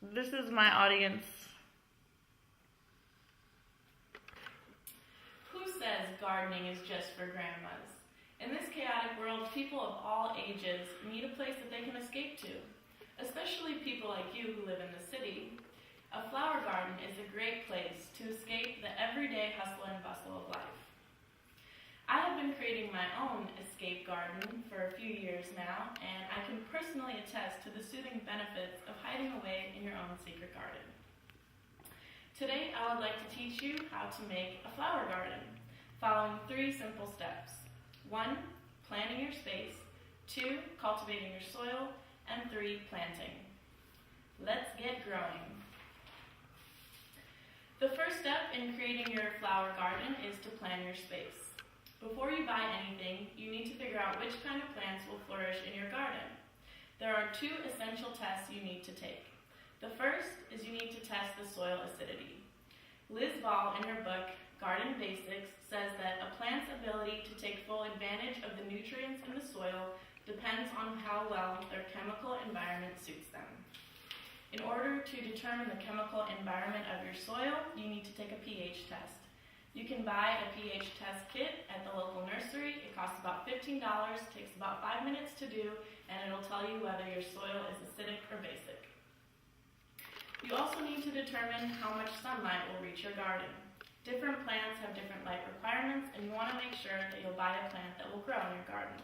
This is my audience. Who says gardening is just for grandmas? In this chaotic world, people of all ages need a place that they can escape to, especially people like you who live in the city. A flower garden is a great place to escape the everyday hustle and bustle of life. I have been creating my own escape garden for a few years now, and I can personally attest to the soothing benefits of hiding away in your own secret garden. Today, I would like to teach you how to make a flower garden, following 3 simple steps. 1, planning your space. 2, cultivating your soil. And 3, planting. Let's get growing. The first step in creating your flower garden is to plan your space. Before you buy anything, you need to figure out which kind of plants will flourish in your garden. There are 2 essential tests you need to take. The first is you need to test the soil acidity. Liz Ball, in her book, Garden Basics, says that a plant's ability to take full advantage of the nutrients in the soil depends on how well their chemical environment suits them. In order to determine the chemical environment of your soil, you need to take a pH test. You can buy a pH test kit at the local nursery. It costs about $15, takes about 5 minutes to do, and it'll tell you whether your soil is acidic or basic. You also need to determine how much sunlight will reach your garden. Different plants have different light requirements, and you want to make sure that you'll buy a plant that will grow in your garden.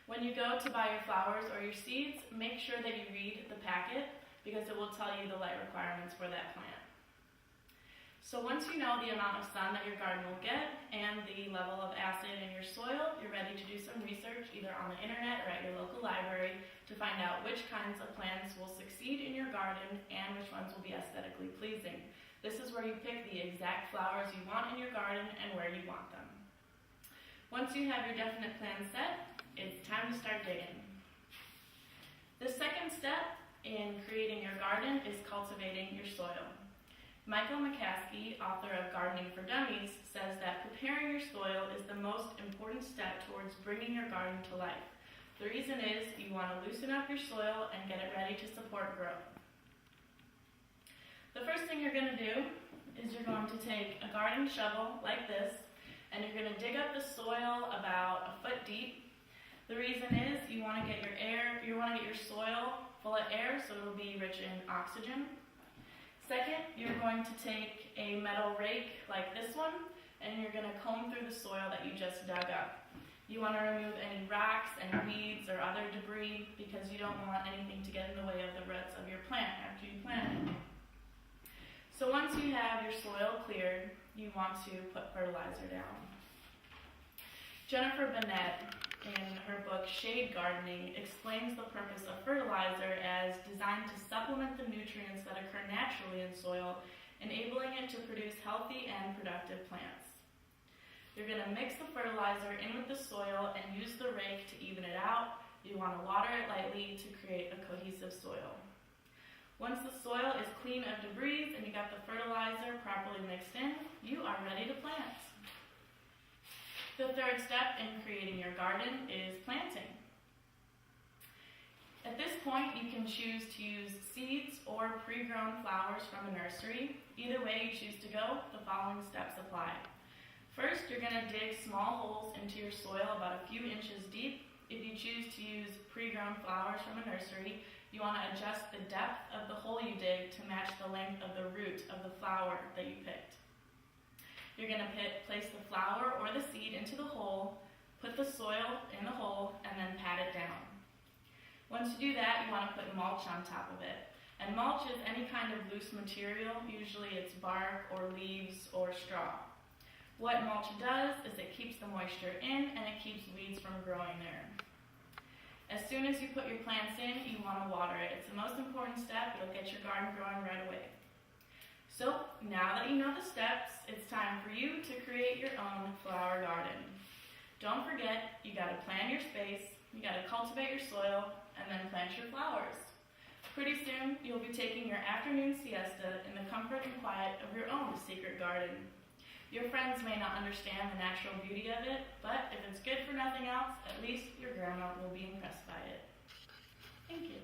When you go to buy your flowers or your seeds, make sure that you read the packet because it will tell you the light requirements for that plant. So once you know the amount of sun that your garden will get and the level of acid in your soil, you're ready to do some research either on the internet or at your local library to find out which kinds of plants will succeed in your garden and which ones will be aesthetically pleasing. This is where you pick the exact flowers you want in your garden and where you want them. Once you have your definite plan set, it's time to start digging. The second step in creating your garden is cultivating your soil. Michael McCaskey, author of Gardening for Dummies, says that preparing your soil is the most important step towards bringing your garden to life. The reason is you want to loosen up your soil and get it ready to support growth. The first thing you're going to do is you're going to take a garden shovel like this, and you're going to dig up the soil about 1 foot deep. The reason is you want to get your soil full of air so it'll be rich in oxygen. Second, you're going to take a metal rake like this one, and you're going to comb through the soil that you just dug up. You want to remove any rocks and weeds or other debris because you don't want anything to get in the way of the roots of your plant after you plant it. So once you have your soil cleared, you want to put fertilizer down. Jennifer Bennett, in her book Shade Gardening, explains the purpose of fertilizer as designed to supplement the nutrients that occur naturally in soil, enabling it to produce healthy and productive plants. You're going to mix the fertilizer in with the soil and use the rake to even it out. You want to water it lightly to create a cohesive soil. Once the soil is clean of debris and you got the fertilizer properly mixed in, you are ready to plant. The third step in creating your garden is planting. At this point, you can choose to use seeds or pre-grown flowers from a nursery. Either way you choose to go, the following steps apply. First, you're going to dig small holes into your soil about a few inches deep. If you choose to use pre-grown flowers from a nursery, you want to adjust the depth of the hole you dig to match the length of the root of the flower that you picked. You're going to place the flower or the seed into the hole, put the soil in the hole, and then pat it down. Once you do that, you want to put mulch on top of it. And mulch is any kind of loose material, usually it's bark or leaves or straw. What mulch does is it keeps the moisture in and it keeps weeds from growing there. As soon as you put your plants in, you want to water it. It's the most important step. It'll get your garden growing right away. So, now that you know the steps, it's time for you to create your own flower garden. Don't forget, you got to plan your space, you got to cultivate your soil, and then plant your flowers. Pretty soon, you'll be taking your afternoon siesta in the comfort and quiet of your own secret garden. Your friends may not understand the natural beauty of it, but if it's good for nothing else, at least your grandma will be impressed by it. Thank you.